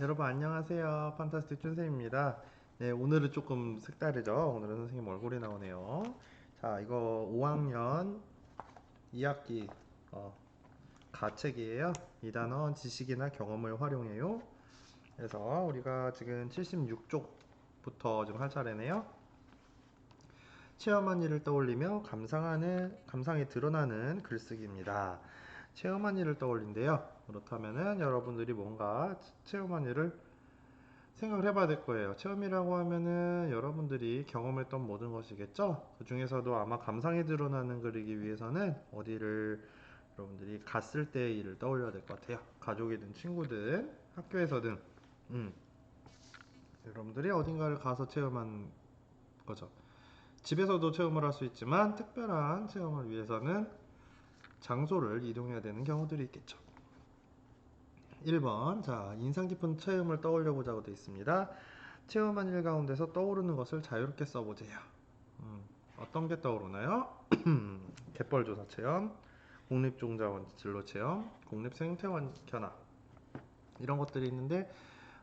여러분 안녕하세요. 판타스틱 춘쌤입니다. 네, 오늘은 조금 색다르죠? 오늘은 선생님 얼굴이 나오네요. 자, 이거 5학년 2학기 가책이에요. 이 단원 지식이나 경험을 활용해요. 그래서 우리가 지금 76쪽부터 좀 할 차례네요. 체험한 일을 떠올리며 감상에 드러나는 글쓰기입니다. 체험한 일을 떠올린대요. 그렇다면은 여러분들이 뭔가 체험한 일을 생각을 해봐야 될 거예요. 체험이라고 하면은 여러분들이 경험했던 모든 것이겠죠? 그 중에서도 아마 감상이 드러나는 그리기 위해서는 어디를 여러분들이 갔을 때의 일을 떠올려야 될 것 같아요. 가족이든 친구든 학교에서든 음, 여러분들이 어딘가를 가서 체험한 거죠. 집에서도 체험을 할 수 있지만 특별한 체험을 위해서는 장소를 이동해야 되는 경우들이 있겠죠. 1번, 자, 인상 깊은 체험을 떠올려 보자고 되어 있습니다. 체험한 일 가운데서 떠오르는 것을 자유롭게 써보세요. 음, 어떤 게 떠오르나요? 갯벌조사 체험, 국립종자원 진로 체험, 국립생태원 견학 이런 것들이 있는데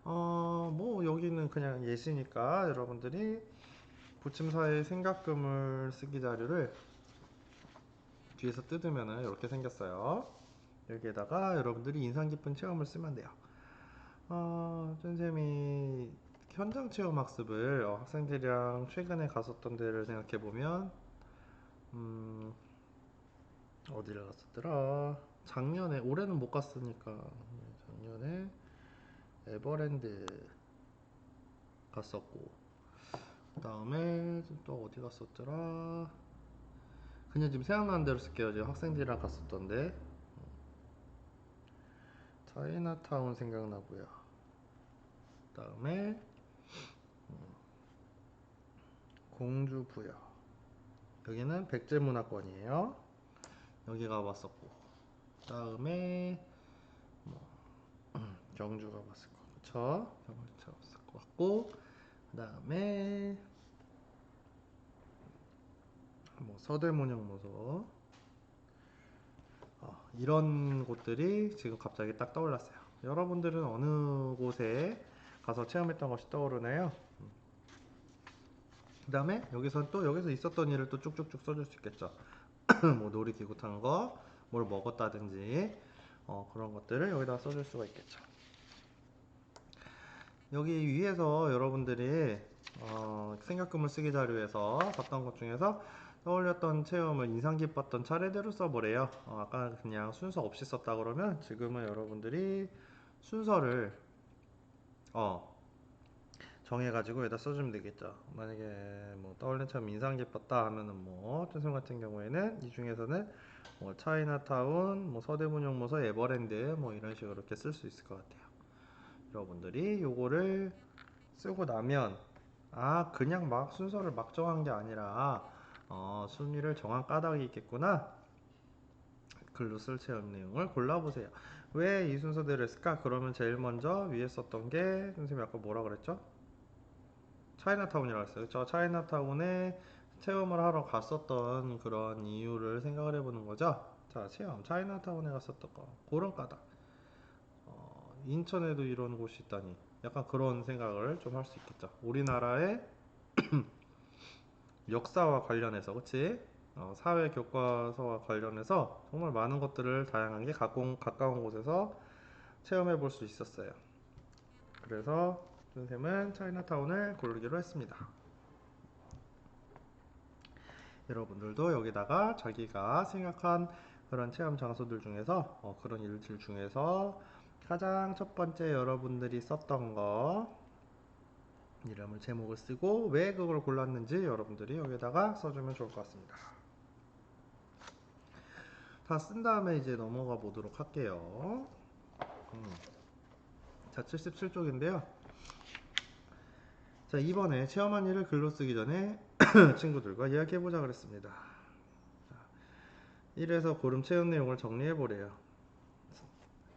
뭐 여기는 그냥 예시니까 여러분들이 붙임사의 생각금을 쓰기 자료를 뒤에서 뜯으면 이렇게 생겼어요. 여기에다가 여러분들이 인상 깊은 체험을 쓰면 돼요. 선생님이 현장 체험 학습을 학생들이랑 최근에 갔었던 데를 생각해 보면 어디를 갔었더라? 작년에 올해는 못 갔으니까 작년에 에버랜드 갔었고 그 다음에 또 어디 갔었더라? 그냥 지금 생각나는 대로 쓸게요. 지금 학생들이랑 갔었던데 차이나타운 생각나고요. 그 다음에 공주부여 여기는 백제문화권이에요. 여기 가봤었고 그 다음에 경주 가봤을 거 그쵸? 경주 가봤을 것 같고 그 다음에 뭐 서대문형모소 이런 곳들이 지금 갑자기 딱 떠올랐어요. 여러분들은 어느 곳에 가서 체험했던 것이 떠오르나요? 그 다음에 여기서 있었던 일을 또 쭉쭉쭉 써줄 수 있겠죠. 뭐 놀이기구 탄 거, 뭘 먹었다든지 그런 것들을 여기다 써줄 수가 있겠죠. 여기 위에서 여러분들이 생각금을 쓰기 자료에서 봤던 것 중에서 떠올렸던 체험을 인상 깊었던 차례대로 써보래요. 아까 그냥 순서 없이 썼다 그러면 지금은 여러분들이 순서를 어, 정해가지고 여기다 써주면 되겠죠. 만약에 뭐 떠올린 체험 인상 깊었다 하면은 뭐 준성 같은 경우에는 이 중에서는 뭐 차이나타운, 뭐 서대문용모서, 에버랜드 뭐 이런 식으로 이렇게 쓸 수 있을 것 같아요. 여러분들이 요거를 쓰고 나면 그냥 막 순서를 막 정한 게 아니라 순위를 정한 까닭이 있겠구나. 글로 쓸 체험 내용을 골라보세요. 왜 이 순서대로 했을까? 그러면 제일 먼저 위에 썼던 게 선생님이 아까 뭐라 그랬죠? 차이나타운이라고 했어요. 그쵸? 차이나타운에 체험을 하러 갔었던 그런 이유를 생각을 해보는 거죠. 자, 체험. 차이나타운에 갔었던 거. 그런 까닭. 인천에도 이런 곳이 있다니. 약간 그런 생각을 좀 할 수 있겠죠. 우리나라의 역사와 관련해서, 그치? 사회 교과서와 관련해서 정말 많은 것들을 다양하게 가까운 곳에서 체험해 볼 수 있었어요. 그래서 선생님은 차이나타운을 고르기로 했습니다. 여러분들도 여기다가 자기가 생각한 그런 체험 장소들 중에서 그런 일들 중에서 가장 첫 번째 여러분들이 썼던 거 이름을 제목을 쓰고 왜 그걸 골랐는지 여러분들이 여기다가 써주면 좋을 것 같습니다. 다 쓴 다음에 이제 넘어가 보도록 할게요. 자, 77쪽인데요. 자, 이번에 체험한 일을 글로 쓰기 전에 친구들과 이야기해보자 그랬습니다. 1에서 고름 체험 내용을 정리해보래요.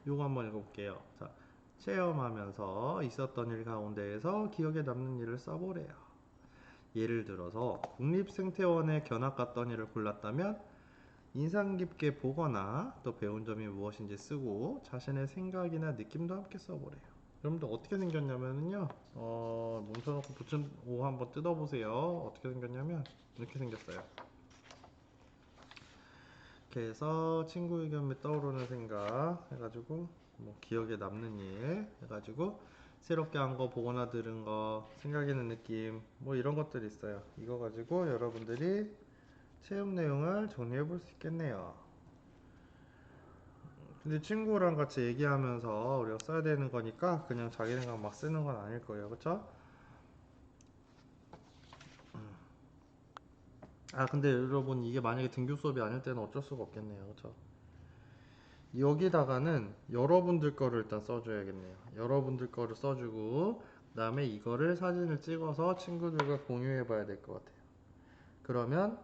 요거 한번 읽어볼게요. 자, 체험하면서 있었던 일 가운데에서 기억에 남는 일을 써보래요. 예를 들어서 국립생태원에 견학 갔던 일을 골랐다면 인상 깊게 보거나 또 배운 점이 무엇인지 쓰고 자신의 생각이나 느낌도 함께 써보래요. 여러분들 어떻게 생겼냐면요, 뭉쳐놓고 붙인 오 한번 뜯어보세요. 어떻게 생겼냐면 이렇게 생겼어요. 이렇게 해서 친구 의견 및 떠오르는 생각 해가지고 뭐 기억에 남는 일 해가지고 새롭게 한 거, 보거나 들은 거, 생각나는 느낌 뭐 이런 것들이 있어요. 이거 가지고 여러분들이 체험 내용을 정리해 볼 수 있겠네요. 근데 친구랑 같이 얘기하면서 우리가 써야 되는 거니까 그냥 자기 생각 막 쓰는 건 아닐 거예요. 그쵸? 아 근데 여러분 이게 만약에 등교 수업이 아닐 때는 어쩔 수가 없겠네요. 그쵸? 여기다가는 여러분들 거를 일단 써줘야겠네요. 여러분들 거를 써주고 그다음에 이거를 사진을 찍어서 친구들과 공유해 봐야 될 것 같아요. 그러면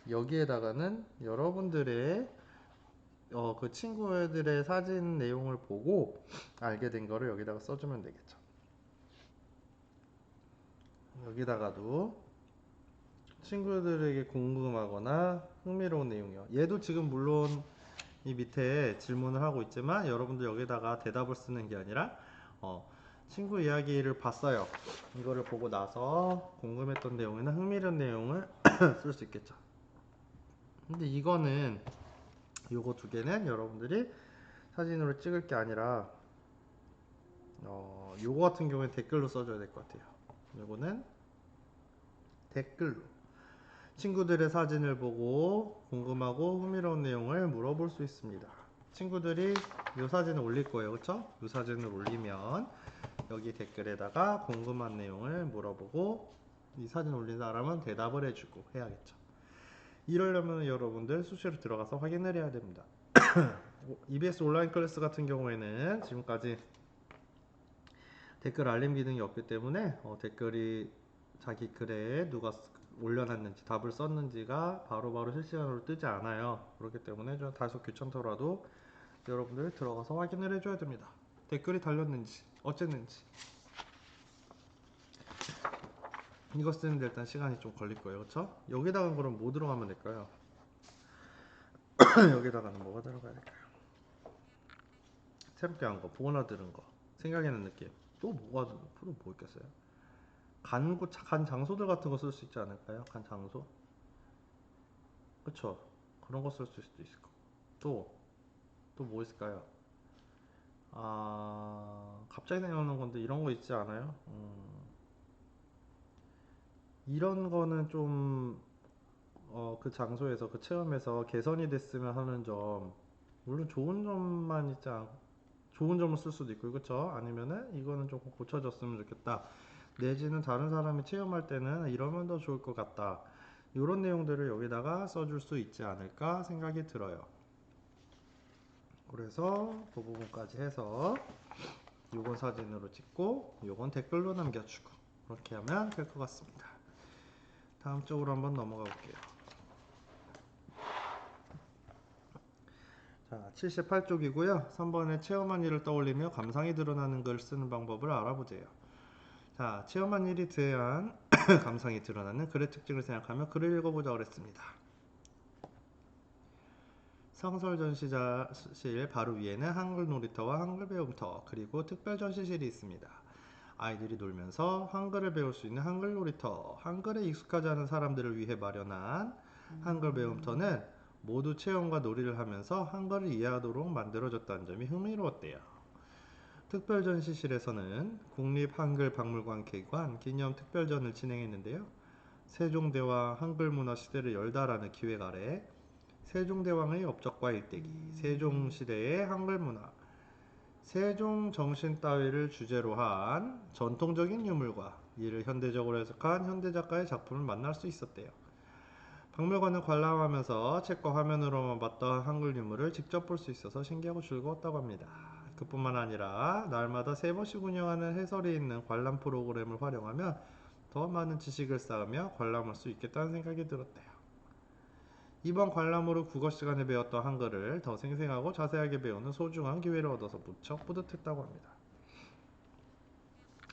여기에다가는 여러분들의 그 친구들의 사진 내용을 보고 알게 된 거를 여기다가 써주면 되겠죠. 여기다가도 친구들에게 궁금하거나 흥미로운 내용이요. 얘도 지금 물론 이 밑에 질문을 하고 있지만 여러분들 여기다가 대답을 쓰는 게 아니라 어, 친구 이야기를 봤어요. 이거를 보고 나서 궁금했던 내용이나 흥미로운 내용을 쓸 수 있겠죠. 근데 이거는 요거 두 개는 여러분들이 사진으로 찍을 게 아니라 요거 같은 경우에 댓글로 써줘야 될 것 같아요. 요거는 댓글로 친구들의 사진을 보고 궁금하고 흥미로운 내용을 물어볼 수 있습니다. 친구들이 이 사진을 올릴 거예요. 그쵸? 이 사진을 올리면 여기 댓글에다가 궁금한 내용을 물어보고 이 사진 올린 사람은 대답을 해주고 해야겠죠. 이러려면 여러분들 수시로 들어가서 확인을 해야 됩니다. EBS 온라인 클래스 같은 경우에는 지금까지 댓글 알림 기능이 없기 때문에 댓글이 자기 글에 누가 올려놨는지 답을 썼는지가 바로바로 실시간으로 뜨지 않아요. 그렇기 때문에 좀 다소 귀찮더라도 여러분들 들어가서 확인을 해줘야 됩니다. 댓글이 달렸는지 어쨌는지. 이거 쓰는데 일단 시간이 좀 걸릴 거예요. 그쵸? 여기다가 그럼 뭐 들어가면 될까요? 여기다가는 뭐가 들어가야 될까요? 새롭게 한 거, 보거나 들은 거, 생각나는 느낌. 또 뭐 있겠어요? 간 장소들 같은 거 쓸 수 있지 않을까요? 간 장소? 그쵸? 그런 거 쓸 수도 있을 거고. 또 뭐 있을까요? 갑자기 생각나는 건데 이런 거 있지 않아요? 이런 거는 좀, 그 장소에서, 그 체험에서 개선이 됐으면 하는 점, 물론 좋은 점만 있지 않고, 좋은 점을 쓸 수도 있고, 그쵸? 아니면은 이거는 조금 고쳐졌으면 좋겠다. 내지는 다른 사람이 체험할 때는 이러면 더 좋을 것 같다. 이런 내용들을 여기다가 써줄 수 있지 않을까 생각이 들어요. 그래서 그 부분까지 해서 요건 사진으로 찍고 요건 댓글로 남겨주고 그렇게 하면 될 것 같습니다. 다음 쪽으로 한번 넘어가 볼게요. 자, 78쪽이고요. 3번에 체험한 일을 떠올리며 감상이 드러나는 글 쓰는 방법을 알아보세요. 자, 체험한 일에 대한 감상이 드러나는 글의 특징을 생각하며 글을 읽어보자 그랬습니다. 성설 전시실 바로 위에는 한글 놀이터와 한글 배움터 그리고 특별 전시실이 있습니다. 아이들이 놀면서 한글을 배울 수 있는 한글 놀이터, 한글에 익숙하지 않은 사람들을 위해 마련한 한글 배움터는 모두 체험과 놀이를 하면서 한글을 이해하도록 만들어졌다는 점이 흥미로웠대요. 특별전시실에서는 국립한글박물관 개관 기념 특별전을 진행했는데요. 세종대왕 한글문화 시대를 열다라는 기획 아래 세종대왕의 업적과 일대기, 세종시대의 한글문화, 세종정신 따위를 주제로 한 전통적인 유물과 이를 현대적으로 해석한 현대작가의 작품을 만날 수 있었대요. 박물관을 관람하면서 책과 화면으로만 봤던 한글 유물을 직접 볼 수 있어서 신기하고 즐거웠다고 합니다. 그뿐만 아니라 날마다 3번씩 운영하는 해설이 있는 관람 프로그램을 활용하면 더 많은 지식을 쌓으며 관람할 수 있겠다는 생각이 들었대요. 이번 관람으로 국어 시간에 배웠던 한글을 더 생생하고 자세하게 배우는 소중한 기회를 얻어서 무척 뿌듯했다고 합니다.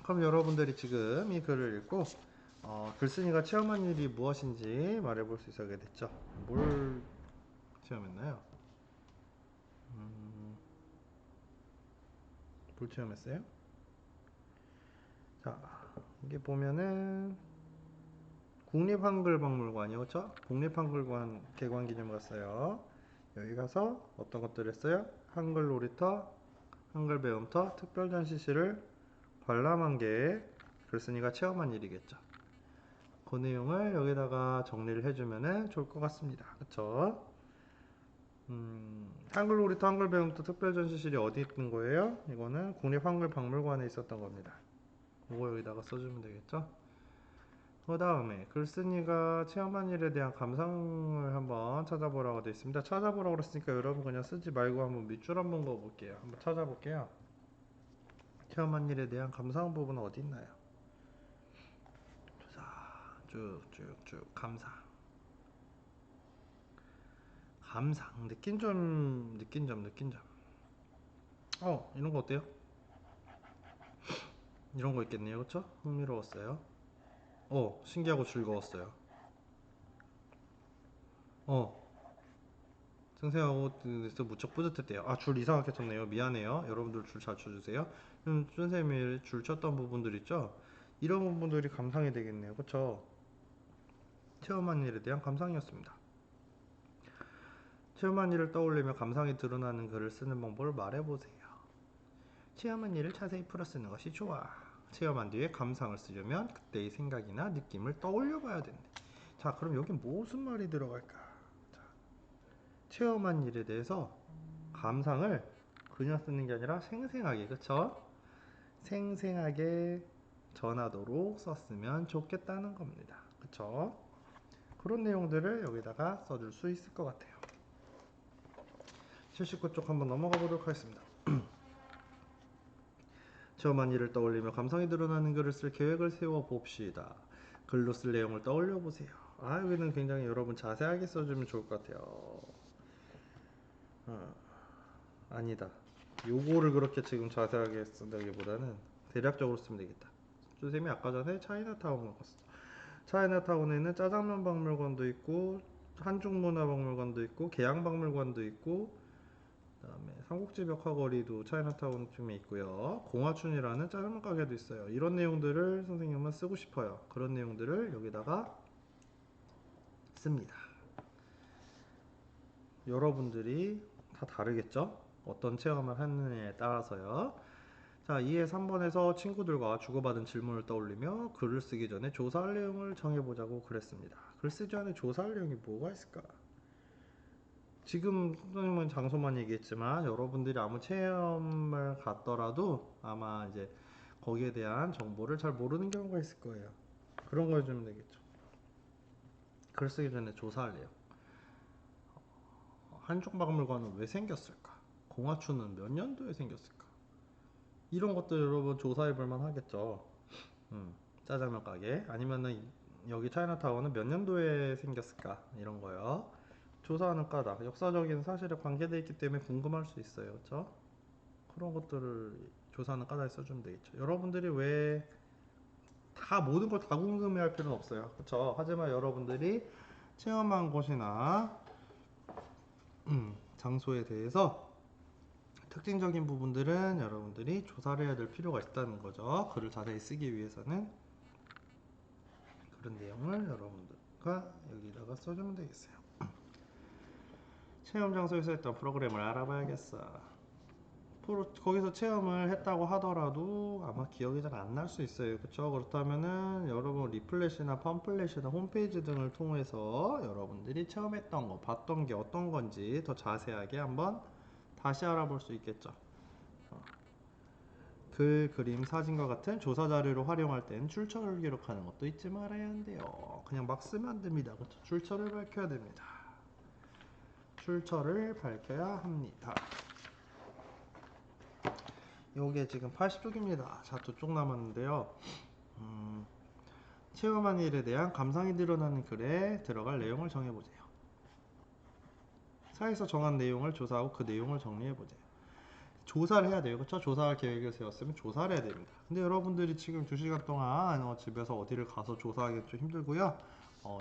그럼 여러분들이 지금 이 글을 읽고 글쓴이가 체험한 일이 무엇인지 말해볼 수 있게 됐죠. 뭘 체험했나요? 뭘 체험했어요? 자, 이게 보면은 국립한글박물관이요, 그쵸? 국립한글관 개관기념 갔어요. 여기 가서 어떤 것들 했어요? 한글 놀이터, 한글 배움터, 특별 전시실을 관람한 게 글쓴이가 체험한 일이겠죠. 그 내용을 여기다가 정리를 해주면은 좋을 것 같습니다. 그쵸? 한글 놀이터, 한글 배움터 특별 전시실이 어디 있는 거예요? 이거는 국립한글박물관에 있었던 겁니다. 이거 여기다가 써주면 되겠죠? 그 다음에 글쓴이가 체험한 일에 대한 감상을 한번 찾아보라고 되어 있습니다. 찾아보라고 그랬으니까 여러분 그냥 쓰지 말고 한번 밑줄 한번 그어볼게요. 한번 찾아볼게요. 체험한 일에 대한 감상 부분은 어디 있나요? 자, 쭉쭉쭉 감상. 감상. 느낀 점. 이런 거 어때요? 이런 거 있겠네요. 그쵸? 흥미로웠어요. 신기하고 즐거웠어요. 어, 생생하고 무척 뿌듯했대요. 줄 이상하게 쳤네요. 미안해요. 여러분들 줄 잘 쳐주세요. 선생님이 줄 쳤던 부분들 있죠? 이런 부분들이 감상이 되겠네요. 그쵸? 체험한 일에 대한 감상이었습니다. 체험한 일을 떠올리며 감상이 드러나는 글을 쓰는 방법을 말해보세요. 체험한 일을 자세히 풀어 쓰는 것이 좋아. 체험한 뒤에 감상을 쓰려면 그때의 생각이나 느낌을 떠올려 봐야 된대. 자, 그럼 여기 무슨 말이 들어갈까? 자, 체험한 일에 대해서 감상을 그냥 쓰는 게 아니라 생생하게, 그쵸? 생생하게 전하도록 썼으면 좋겠다는 겁니다. 그쵸? 그런 내용들을 여기다가 써줄 수 있을 것 같아요. 79쪽 한번 넘어가 보도록 하겠습니다. 체험한 일을 떠올리며 감상이 드러나는 글을 쓸 계획을 세워 봅시다. 글로 쓸 내용을 떠올려 보세요. 여기는 굉장히 여러분 자세하게 써주면 좋을 것 같아요. 어, 아니다. 요거를 그렇게 지금 자세하게 쓴다기보다는 대략적으로 쓰면 되겠다. 선생님이 아까 전에 차이나타운을 갔어. 차이나타운에는 짜장면 박물관도 있고 한중문화박물관도 있고 계양박물관도 있고 그다음에 삼국지 벽화거리도 차이나타운쯤에 있고요. 공화춘이라는 짜장면 가게도 있어요. 이런 내용들을 선생님은 쓰고 싶어요. 그런 내용들을 여기다가 씁니다. 여러분들이 다 다르겠죠? 어떤 체험을 하느냐에 따라서요. 자, 2회 3번에서 친구들과 주고받은 질문을 떠올리며 글을 쓰기 전에 조사할 내용을 정해보자고 그랬습니다. 글 쓰기 전에 조사할 내용이 뭐가 있을까? 지금 선생님은 장소만 얘기했지만 여러분들이 아무 체험을 갔더라도 아마 이제 거기에 대한 정보를 잘 모르는 경우가 있을 거예요. 그런 거 해주면 되겠죠. 글 쓰기 전에 조사할래요. 한중박물관은 왜 생겼을까? 공화춘은 몇 년도에 생겼을까? 이런 것들 여러분 조사해 볼 만 하겠죠. 짜장면 가게 아니면은 여기 차이나타운은 몇 년도에 생겼을까? 이런 거요. 조사하는 까닭, 역사적인 사실에 관계되어 있기 때문에 궁금할 수 있어요. 그렇죠? 그런 것들을 조사하는 까닭에 써주면 되겠죠. 여러분들이 왜 다 모든 걸 다 궁금해할 필요는 없어요. 그렇죠? 하지만 여러분들이 체험한 곳이나 장소에 대해서 특징적인 부분들은 여러분들이 조사를 해야 될 필요가 있다는 거죠. 글을 자세히 쓰기 위해서는 그런 내용을 여러분들과 여기다가 써주면 되겠어요. 체험 장소에서 했던 프로그램을 알아봐야겠어. 거기서 체험을 했다고 하더라도 아마 기억이 잘 안 날 수 있어요. 그쵸? 그렇다면은 여러분 리플렛이나 팜플렛이나 홈페이지 등을 통해서 여러분들이 체험했던 거, 봤던 게 어떤 건지 더 자세하게 한번 다시 알아볼 수 있겠죠. 글, 그림, 사진과 같은 조사 자료를 활용할 땐 출처를 기록하는 것도 잊지 말아야 한대요. 그냥 막 쓰면 안 됩니다. 그쵸? 출처를 밝혀야 됩니다. 출처를 밝혀야 합니다. 요게 지금 80쪽입니다. 자, 2쪽 남았는데요. 체험한 일에 대한 감상이 드러나는 글에 들어갈 내용을 정해보세요. 사에서 정한 내용을 조사하고 그 내용을 정리해보세요. 조사를 해야 돼요. 그렇죠? 조사할 계획을 세웠으면 조사를 해야 됩니다. 근데 여러분들이 지금 2시간 동안 집에서 어디를 가서 조사하기 좀 힘들고요.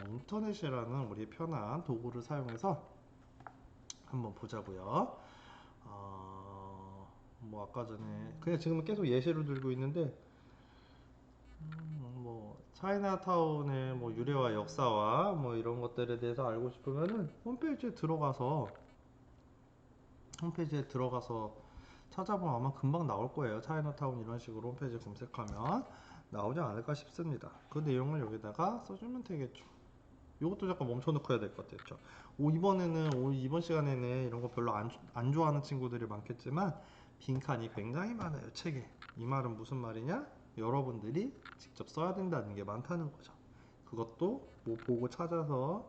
인터넷이라는 우리 편한 도구를 사용해서 한번 보자고요. 뭐 아까 전에 그냥 지금 계속 예시를 들고 있는데 뭐 차이나타운의 뭐 유래와 역사와 뭐 이런 것들에 대해서 알고 싶으면은 홈페이지에 들어가서 찾아보면 아마 금방 나올 거예요. 차이나타운 이런 식으로 홈페이지 검색하면 나오지 않을까 싶습니다. 그 내용을 여기다가 써주면 되겠죠. 이것도 잠깐 멈춰놓고 해야 될 것 같아요. 이번 시간에는 이런 거 별로 안 좋아하는 친구들이 많겠지만 빈칸이 굉장히 많아요, 책에. 이 말은 무슨 말이냐? 여러분들이 직접 써야 된다는 게 많다는 거죠. 그것도 뭐 보고 찾아서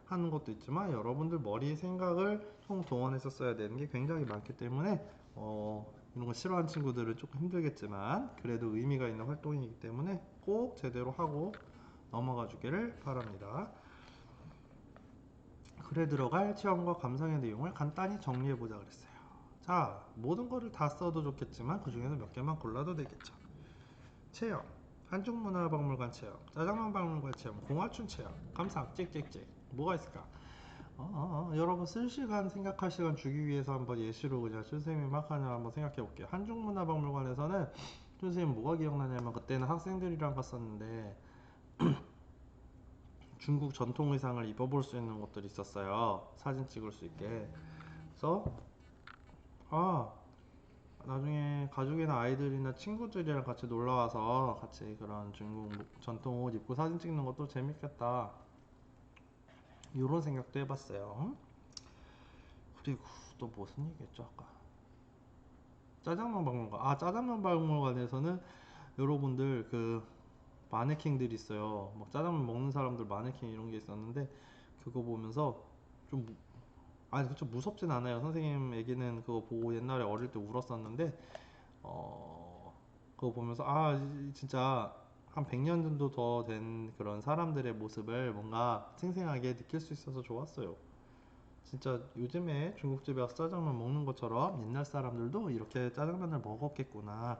하는 것도 있지만 여러분들 머리 생각을 총동원해서 써야 되는 게 굉장히 많기 때문에 이런 거 싫어하는 친구들은 조금 힘들겠지만 그래도 의미가 있는 활동이기 때문에 꼭 제대로 하고 넘어가 주기를 바랍니다. 글에 들어갈 체험과 감상의 내용을 간단히 정리해 보자 그랬어요. 자, 모든 거를 다 써도 좋겠지만 그 중에서 몇 개만 골라도 되겠죠. 체험, 한중문화박물관 체험, 짜장면 박물관 체험, 공화춘 체험, 감상, 찍찍찍. 뭐가 있을까? 여러분 쓸 시간, 생각할 시간 주기 위해서 한번 예시로 그냥 선생님이 막 하냐 한번 생각해 볼게요. 한중문화박물관에서는 선생님 뭐가 기억나냐면 그때는 학생들이랑 갔었는데 중국 전통 의상을 입어볼 수 있는 것들이 있었어요. 사진 찍을 수 있게. 그래서 아 나중에 가족이나 아이들이나 친구들이랑 같이 놀러 와서 같이 그런 중국 전통 옷 입고 사진 찍는 것도 재밌겠다. 이런 생각도 해봤어요. 그리고 또 무슨 얘기했죠 아까? 짜장면 박물관. 짜장면 박물관에서는 여러분들 그 마네킹들이 있어요. 막 짜장면 먹는 사람들 마네킹 이런 게 있었는데 그거 보면서 좀 아니 그쵸 무섭진 않아요. 선생님 애기는 그거 보고 옛날에 어릴 때 울었었는데 그거 보면서 진짜 한 100년 정도 더 된 그런 사람들의 모습을 뭔가 생생하게 느낄 수 있어서 좋았어요. 진짜 요즘에 중국집에 와서 짜장면 먹는 것처럼 옛날 사람들도 이렇게 짜장면을 먹었겠구나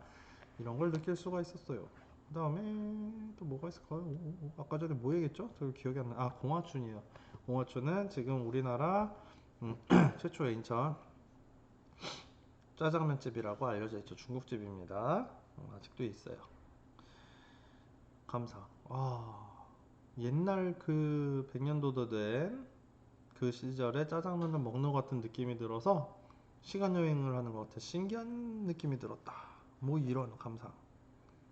이런 걸 느낄 수가 있었어요. 그 다음에 또 뭐가 있을까요? 아까 전에 뭐 얘기했죠? 저 기억이 안 나. 공화춘이에요. 공화춘은 지금 우리나라 최초의 인천 짜장면집이라고 알려져 있죠. 중국집입니다. 아직도 있어요. 감사. 옛날 그 100년도도 된 그 시절에 짜장면을 먹는 것 같은 느낌이 들어서 시간 여행을 하는 것 같아 신기한 느낌이 들었다. 뭐 이런 감상.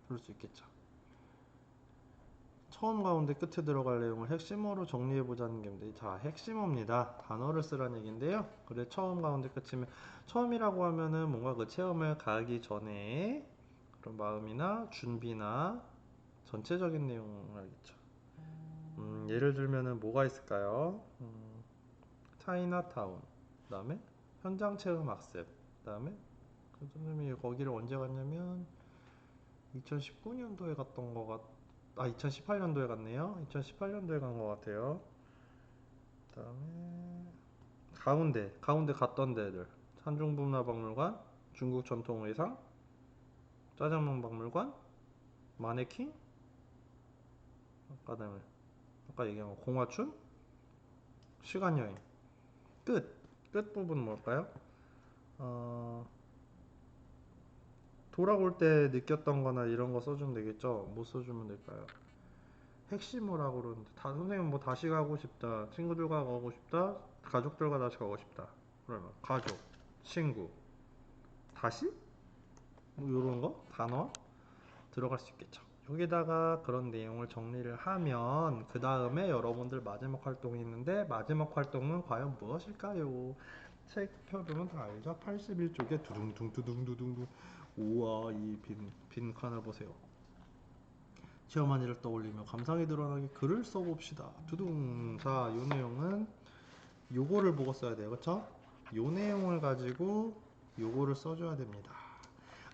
그럴 수 있겠죠. 처음 가운데 끝에 들어갈 내용을 핵심어로 정리해 보자는 게 자, 핵심어입니다. 단어를 쓰라는 얘기인데요. 그래 처음 가운데 끝이면 처음이라고 하면은 뭔가 그 체험을 가기 전에 그런 마음이나 준비나 전체적인 내용을 알겠죠. 예를 들면은 뭐가 있을까요? 차이나타운, 그다음에 현장 체험 학습, 그다음에 그 선생님이 거기를 언제 갔냐면 2019년도에 갔던 것 같, 2018년도에 갔네요. 2018년도에 간 것 같아요. 그다음에 가운데 갔던 데들 한중문화박물관, 중국 전통의상, 짜장면 박물관, 마네킹, 그다음에 아까 얘기한 거 공화춘, 시간여행. 끝 부분은 뭘까요? 어, 돌아올 때 느꼈던 거나 이런 거 써주면 되겠죠? 뭐 써주면 될까요? 핵심어라고 그러는데 선생님 뭐 다시 가고 싶다, 친구들과 가고 싶다, 가족들과 다시 가고 싶다. 그러면 가족, 친구, 다시? 뭐 이런 거 단어 들어갈 수 있겠죠. 여기다가 그런 내용을 정리를 하면 그 다음에 여러분들 마지막 활동이 있는데 마지막 활동은 과연 무엇일까요? 책 펴보면 다 알죠? 81쪽에 두둥둥두둥두둥. 우와 이 빈 칸을 보세요. 체험한 일을 떠올리며 감상이 드러나게 글을 써봅시다. 두둥. 자, 요 내용은 요거를 보고 써야 돼요. 그쵸? 요 내용을 가지고 요거를 써줘야 됩니다.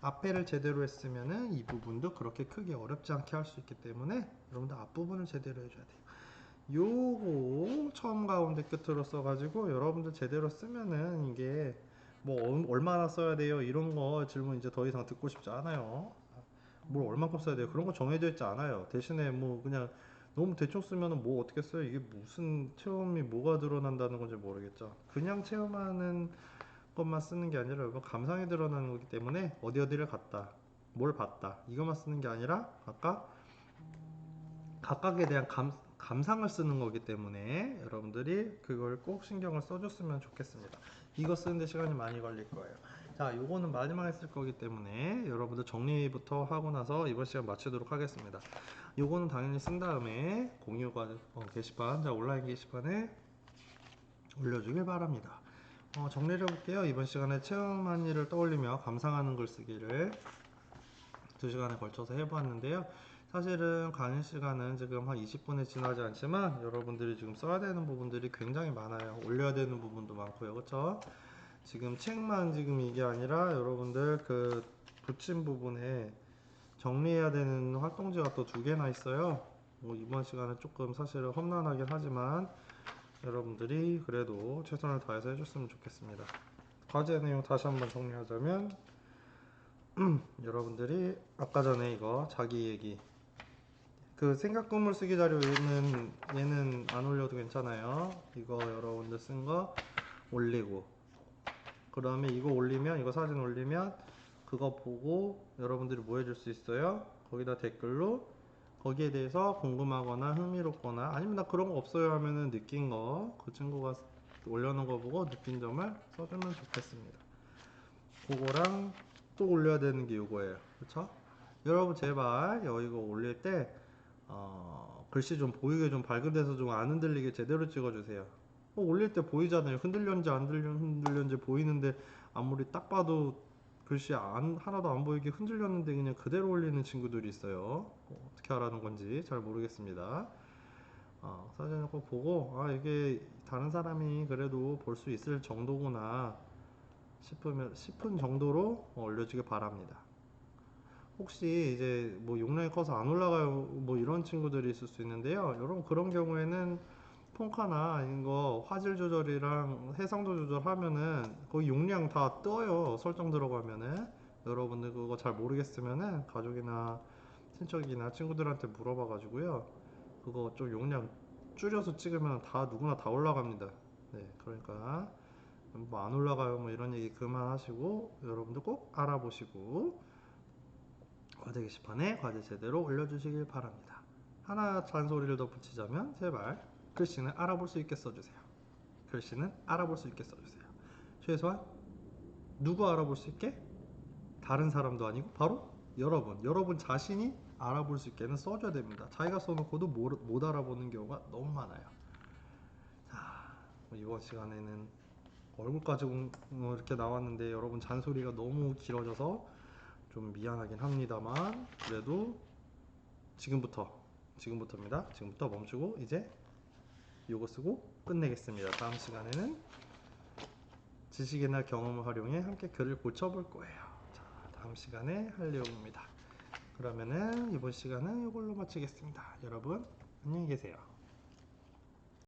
앞에를 제대로 했으면은 이 부분도 그렇게 크게 어렵지 않게 할 수 있기 때문에 여러분들 앞부분을 제대로 해줘야 돼요. 요거 처음 가운데 끝으로 써가지고 여러분들 제대로 쓰면은 이게 뭐 얼마나 써야 돼요 이런 거 질문 이제 더 이상 듣고 싶지 않아요. 뭘 얼만큼 써야 돼요 그런 거 정해져 있지 않아요. 대신에 뭐 그냥 너무 대충 쓰면은 뭐 어떻게 써요. 이게 무슨 체험이 뭐가 드러난다는 건지 모르겠죠. 그냥 체험하는 것만 쓰는 게 아니라 여러분 감상이 드러나는 거기 때문에 어디를 갔다 뭘 봤다 이것만 쓰는 게 아니라 아까 각각에 대한 감상을 쓰는 거기 때문에 여러분들이 그걸 꼭 신경을 써줬으면 좋겠습니다. 이거 쓰는데 시간이 많이 걸릴 거예요. 자, 요거는 마지막에 쓸 거기 때문에 여러분들 정리부터 하고 나서 이번 시간 마치도록 하겠습니다. 요거는 당연히 쓴 다음에 게시판, 자, 온라인 게시판에 올려주길 바랍니다. 정리를 해볼게요. 이번 시간에 체험한 일을 떠올리며 감상하는 글쓰기를 2시간에 걸쳐서 해보았는데요. 사실은 강의 시간은 지금 한 20분에 지나지 않지만 여러분들이 지금 써야 되는 부분들이 굉장히 많아요. 올려야 되는 부분도 많고요. 그쵸? 지금 책만 지금 이게 아니라 여러분들 그 붙인 부분에 정리해야 되는 활동지가 또 2개나 있어요. 뭐 이번 시간은 조금 사실은 험난하긴 하지만 여러분들이 그래도 최선을 다해서 해줬으면 좋겠습니다. 과제 내용 다시 한번 정리하자면 여러분들이 아까 전에 이거 자기 얘기 그 생각 꾸물 쓰기 자료 얘는 안 올려도 괜찮아요. 이거 여러분들 쓴 거 올리고 그 다음에 이거 올리면 이거 사진 올리면 그거 보고 여러분들이 뭐 해줄 수 있어요? 거기다 댓글로 거기에 대해서 궁금하거나 흥미롭거나 아니면 나 그런 거 없어요 하면은 느낀 거 그 친구가 올려놓은 거 보고 느낀 점을 써주면 좋겠습니다. 그거랑 또 올려야 되는 게 이거예요. 그쵸? 여러분 제발 이거 올릴 때 글씨 좀 보이게 좀 밝은 데서 좀 안 흔들리게 제대로 찍어주세요. 올릴 때 보이잖아요. 흔들렸는지 안 흔들렸는지 보이는데 아무리 딱 봐도 글씨 하나도 안 보이게 흔들렸는데 그냥 그대로 올리는 친구들이 있어요. 어떻게 하라는 건지 잘 모르겠습니다. 사진을 꼭 보고 이게 다른 사람이 그래도 볼 수 있을 정도구나 싶은 정도로 올려주길 바랍니다. 혹시 이제 뭐 용량이 커서 안 올라가요 뭐 이런 친구들이 있을 수 있는데요. 여러분 그런 경우에는 폰카나 이거 화질 조절이랑 해상도 조절하면은 거기 용량 다 떠요. 설정 들어가면은 여러분들 그거 잘 모르겠으면은 가족이나 친척이나 친구들한테 물어봐 가지고요. 그거 좀 용량 줄여서 찍으면 다 누구나 다 올라갑니다. 네, 그러니까 뭐 안 올라가요 뭐 이런 얘기 그만하시고 여러분들 꼭 알아보시고 과제 게시판에 과제 제대로 올려주시길 바랍니다. 하나 잔소리를 더 붙이자면 제발 글씨는 알아볼 수 있게 써주세요. 글씨는 알아볼 수 있게 써주세요. 최소한 누구 알아볼 수 있게? 다른 사람도 아니고 바로 여러분 자신이 알아볼 수 있게는 써줘야 됩니다. 자기가 써놓고도 못 알아보는 경우가 너무 많아요. 자, 이번 시간에는 얼굴까지 이렇게 나왔는데 여러분 잔소리가 너무 길어져서 좀 미안하긴 합니다만 그래도 지금부터입니다. 지금부터 멈추고 이제 요거 쓰고 끝내겠습니다. 다음 시간에는 지식이나 경험을 활용해 함께 글을 고쳐볼 거예요. 자, 다음 시간에 할 내용입니다. 그러면은 이번 시간은 이걸로 마치겠습니다. 여러분 안녕히 계세요.